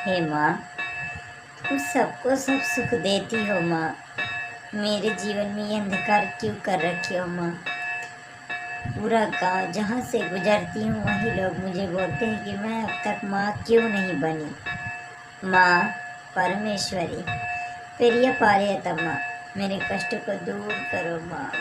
हे माँ, तुम सबको सब सुख देती हो माँ, मेरे जीवन में ये अंधकार क्यों कर रखी हो माँ। पूरा गांव जहाँ से गुजरती हूँ वही लोग मुझे बोलते हैं कि मैं अब तक माँ क्यों नहीं बनी। माँ परमेश्वरी, प्रिय पार्वतम्मा, मेरे कष्ट को दूर करो माँ।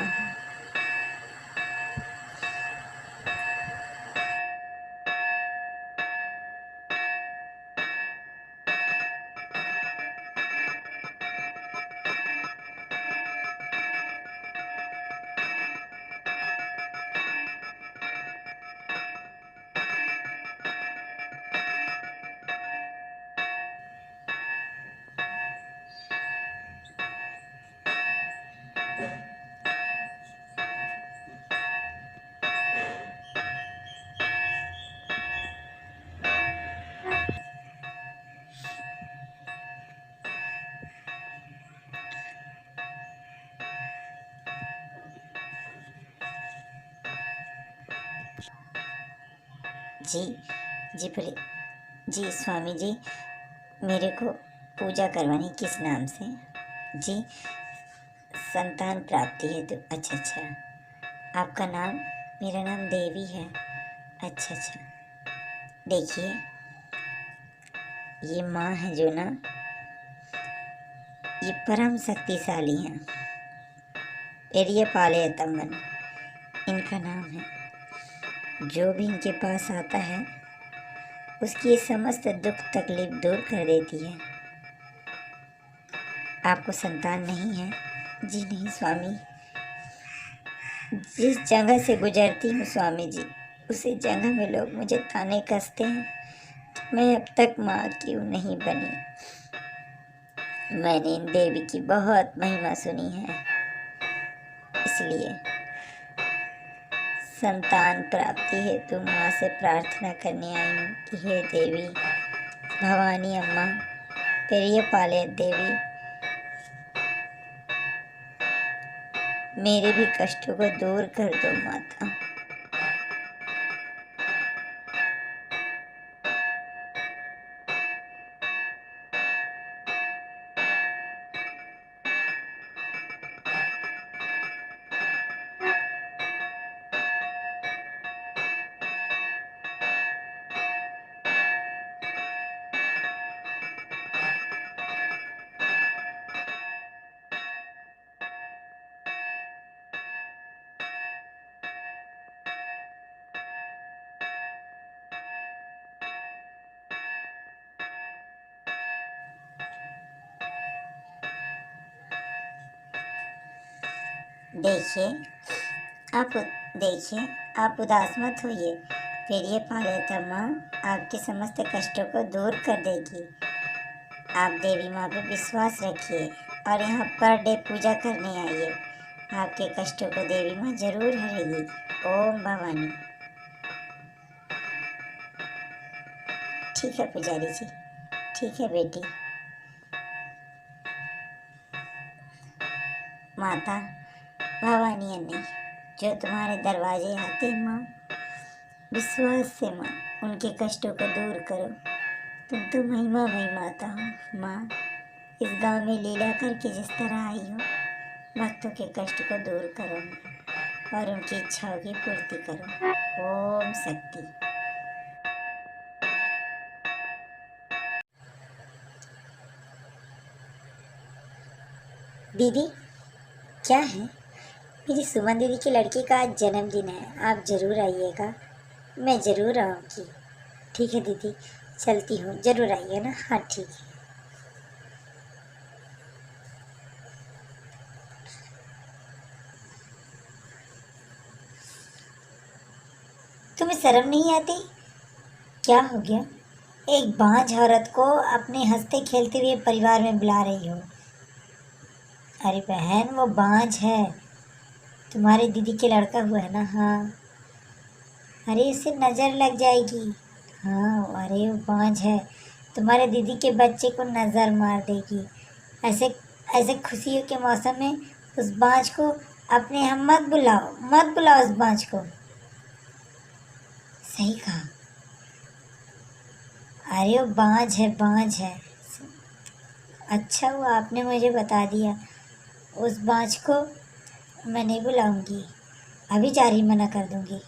जी जी बोले जी स्वामी जी, मेरे को पूजा करवानी किस नाम से? जी संतान प्राप्ति है तो अच्छा, आपका नाम? मेरा नाम देवी है। अच्छा, देखिए ये माँ है जो ना, ये परम शक्तिशाली हैं, पेरिय पालयतम्मन इनका नाम है। जो भी इनके पास आता है उसकी समस्त दुख तकलीफ दूर कर देती है। आपको संतान नहीं है? जी नहीं स्वामी, जिस जगह से गुजरती हूँ स्वामी जी, उसी जगह में लोग मुझे ताने कसते हैं, मैं अब तक माँ क्यों नहीं बनी। मैंने इन देवी की बहुत महिमा सुनी है, इसलिए संतान प्राप्ति हेतु माँ से प्रार्थना करने आई हूँ कि हे देवी भवानी अम्मा, प्रिय पाले देवी, मेरे भी कष्टों को दूर कर दो माता। देखिए, आप देखिए, आप उदास मत होइए। फिर ये पागलता माँ आपके समस्त कष्टों को दूर कर देगी। आप देवी माँ पे विश्वास रखिए और यहाँ पर डे पूजा करने आइए। आपके कष्टों को देवी माँ जरूर हरेगी। ओम भवानी। ठीक है पुजारी जी, ठीक है बेटी। माता भवानी अन्नी जो तुम्हारे दरवाजे आते हैं माँ, विश्वास से माँ उनके कष्टों को दूर करो। तुम तो महिमामयी माता हो माँ। इस गांव में लीला करके जिस तरह आई हो, भक्तों के कष्ट को दूर करो और उनकी इच्छाओं की पूर्ति करो। ओम शक्ति। दीदी क्या है? मेरी सुमन दीदी की लड़की का आज जन्मदिन है, आप ज़रूर आइएगा। मैं ज़रूर आऊँगी। ठीक है दीदी, चलती हूँ, ज़रूर आइए ना। हाँ ठीक है। तुम्हें शर्म नहीं आती? क्या हो गया? एक बांझ औरत को अपने हंसते खेलते हुए परिवार में बुला रही हो। अरे बहन, वो बांझ है, तुम्हारी दीदी के लड़का हुआ है ना। हाँ, अरे इससे नज़र लग जाएगी। हाँ, अरे वो बांझ है, तुम्हारे दीदी के बच्चे को नज़र मार देगी। ऐसे ऐसे खुशियों के मौसम में उस बांझ को अपने यहाँ मत बुलाओ, मत बुलाओ उस बांझ को। सही कहा। अरे वो बांझ है, बांझ है। अच्छा हुआ आपने मुझे बता दिया। उस बांझ को मैं नहीं बुलाऊंगी, अभी जारी मना कर दूंगी।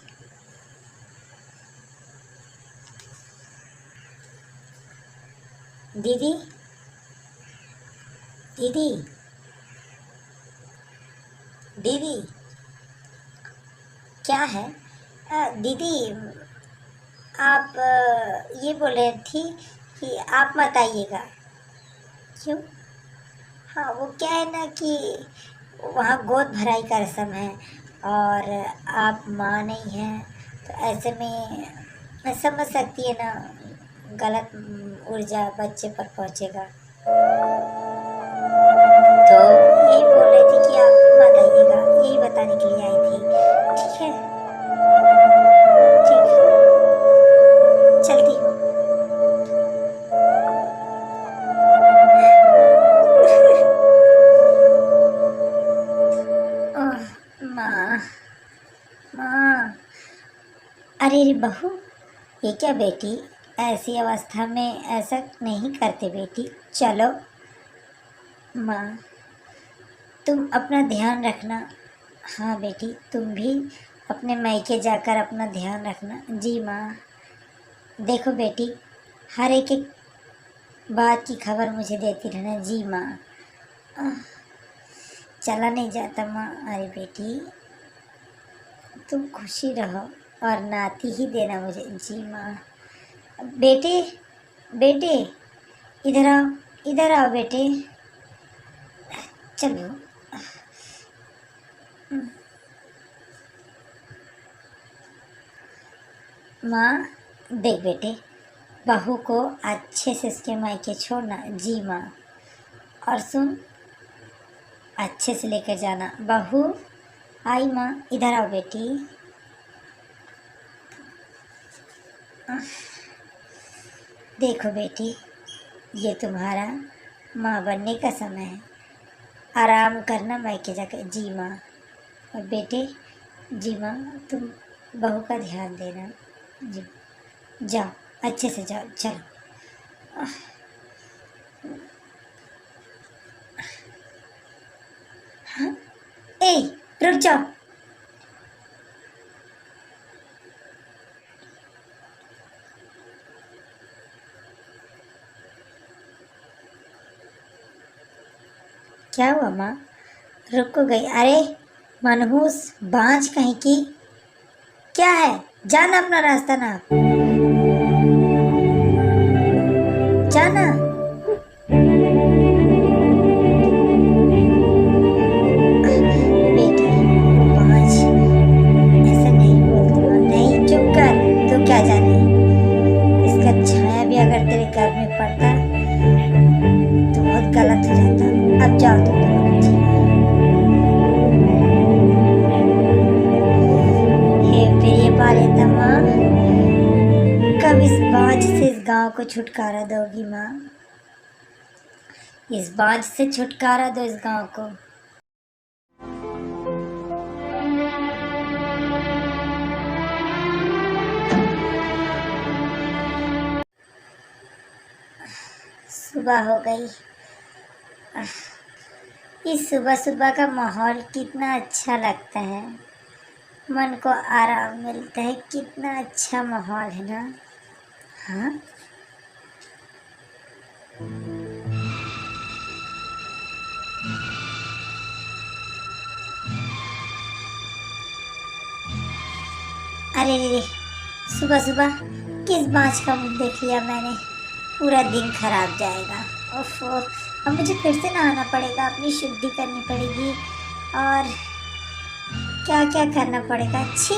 दीदी, दीदी, दीदी, क्या है? दीदी, आप ये बोल रही थी कि आप मत आइएगा। क्यों? हाँ, वो क्या है ना कि वहाँ गोद भराई का रस्म है और आप माँ नहीं हैं, तो ऐसे में मैं समझ सकती है ना, गलत ऊर्जा बच्चे पर पहुँचेगा। तो यही बोल रही थी कि आप मत आइएगा, यही बताने के लिए आई थी। ठीक है, ठीक है, चलती हूँ। ओह, माँ, माँ। अरे रे बहू, ये क्या बेटी, ऐसी अवस्था में ऐसा नहीं करते बेटी। चलो माँ, तुम अपना ध्यान रखना। हाँ बेटी, तुम भी अपने मायके जाकर अपना ध्यान रखना। जी माँ। देखो बेटी, हर एक एक बात की खबर मुझे देती रहना। जी माँ। आह, चला नहीं जाता माँ। अरे बेटी, तुम खुशी रहो और नाती ही देना मुझे। जी माँ। बेटे, बेटे, इधर आओ, इधर आओ बेटे, चलो। माँ, देख बेटे, बहू को अच्छे से इसके मायके छोड़ना। जी माँ। और सुन, अच्छे से लेकर जाना। बहू आई माँ, इधर आओ बेटी। देखो बेटी, ये तुम्हारा माँ बनने का समय है। आराम करना मायके जाकर। जी माँ। और बेटे, जी माँ, तुम बहू का ध्यान देना। जी, जाओ, अच्छे से जाओ, चलो। हाँ, ए, रुक जाओ। क्या हुआ माँ, रुक गई? अरे मनहूस बांझ कहीं की, क्या है? जाना अपना रास्ता ना, जाना। बेटी, गलत हो जाता। अब जाओ तुम दोनों बच्चे। हे प्रिय पालिता माँ, कब इस बाज से इस गांव को छुटकारा दोगी माँ? इस बाज से छुटकारा दो इस गांव को। सुबह हो गई। इस सुबह सुबह का माहौल कितना अच्छा लगता है, मन को आराम मिलता है। कितना अच्छा माहौल है ना। हाँ, अरे रे, सुबह सुबह किस बाज का मुंह देख लिया मैंने। पूरा दिन खराब जाएगा। ओफ, अब मुझे फिर से नहाना पड़ेगा, अपनी शुद्धि करनी पड़ेगी और क्या क्या करना पड़ेगा। छी,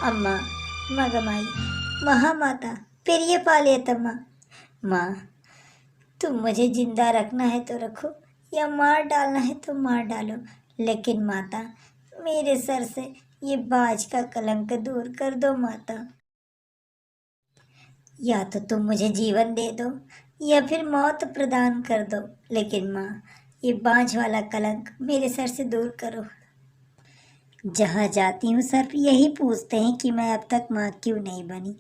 अम्मा, मगमाई, महामाता, पेरिये पालियतम्मा। माँ, तुम मुझे जिंदा रखना है तो रखो, या मार डालना है तो मार डालो, लेकिन माता, मेरे सर से ये बाज का कलंक दूर कर दो माता। या तो तुम मुझे जीवन दे दो या फिर मौत प्रदान कर दो, लेकिन माँ, ये बाज वाला कलंक मेरे सर से दूर करो। जहाँ जाती हूँ सिर्फ यही पूछते हैं कि मैं अब तक माँ क्यों नहीं बनी।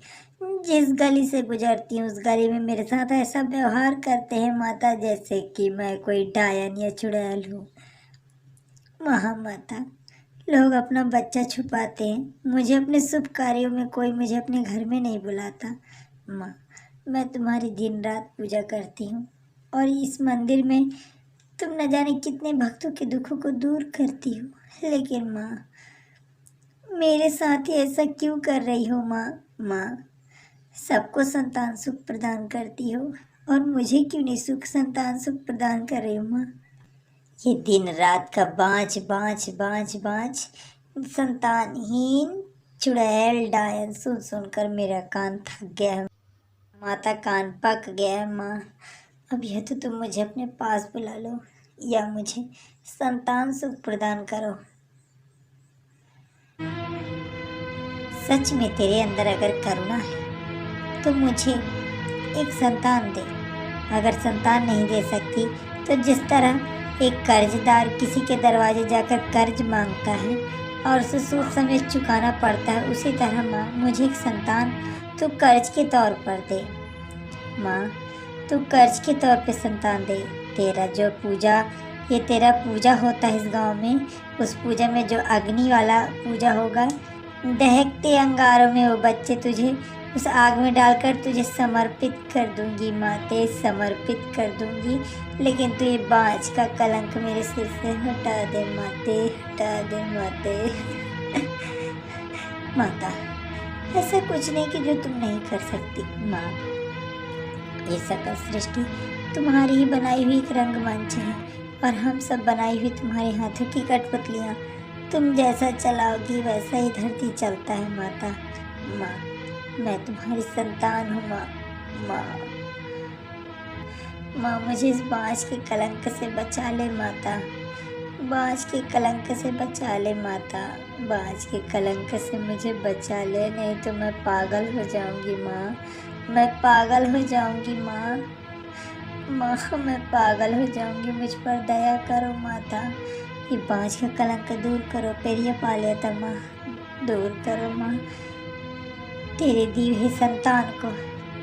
जिस गली से गुजरती हूँ उस गली में मेरे साथ ऐसा व्यवहार करते हैं माता, जैसे कि मैं कोई डायन या चुड़ैल हूँ। महामाता, लोग अपना बच्चा छुपाते हैं, मुझे अपने शुभ कार्यों में कोई मुझे अपने घर में नहीं बुलाता। माँ, मैं तुम्हारी दिन रात पूजा करती हूँ और इस मंदिर में तुम न जाने कितने भक्तों के दुखों को दूर करती हो, लेकिन माँ, मेरे साथ ही ऐसा क्यों कर रही हो माँ? माँ, सबको संतान सुख प्रदान करती हो और मुझे क्यों नहीं सुख संतान सुख प्रदान कर रही हो माँ? ये दिन रात का बाँच बाँच बाँच बाँच संतानहीन चुड़ैल डायन सुन सुनकर मेरा कान थक गया है माता, कान पक गया है माँ। अब यह तो तुम मुझे अपने पास बुला लो या मुझे संतान सुख प्रदान करो। सच में तेरे अंदर अगर करुणा है तो मुझे एक संतान दे। अगर संतान नहीं दे सकती तो जिस तरह एक कर्जदार किसी के दरवाजे जाकर कर्ज मांगता है और उसे सूद समेत चुकाना पड़ता है, उसी तरह माँ, मुझे एक संतान तो कर्ज के तौर पर दे। माँ, तू कर्ज के तौर पे संतान दे। तेरा जो पूजा, ये तेरा पूजा होता है इस गांव में, उस पूजा में जो अग्नि वाला पूजा होगा, दहकते अंगारों में वो बच्चे तुझे उस आग में डालकर तुझे समर्पित कर दूंगी माते, समर्पित कर दूंगी। लेकिन तू ये बाज का कलंक मेरे सिर से हटा दे माते, हटा दे माते। माता, ऐसा कुछ नहीं कि जो तुम नहीं कर सकती माँ। ये सकल सृष्टि तुम्हारी ही बनाई हुई एक रंगमंच है और हम सब बनाई हुई तुम्हारे हाथों की कठपुतलियाँ। तुम जैसा चलाओगी वैसा ही धरती चलता है माता। माँ, मैं तुम्हारी संतान हूँ माँ। माँ, माँ, मुझे इस बाज के कलंक से बचा ले माता। बाज के कलंक से बचा ले माता। बाज के कलंक से मुझे बचा ले, नहीं तो मैं पागल हो जाऊंगी माँ। मैं पागल हो जाऊंगी माँ। माँ, मैं पागल हो जाऊंगी, मुझ पर दया करो माता। ये बाज का कलंक दूर करो पेरिये पालियतम्मा, दूर करो माँ। तेरे दिए हुए संतान को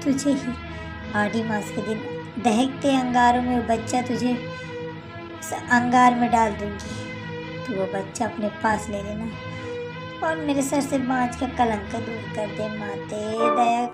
तुझे ही आड़ी मास के दिन दहकते अंगारों में वो बच्चा तुझे उस अंगार में डाल दूंगी। तू वो बच्चा अपने पास ले लेना और मेरे सर से बाज का कलंक दूर कर दे माते, दया।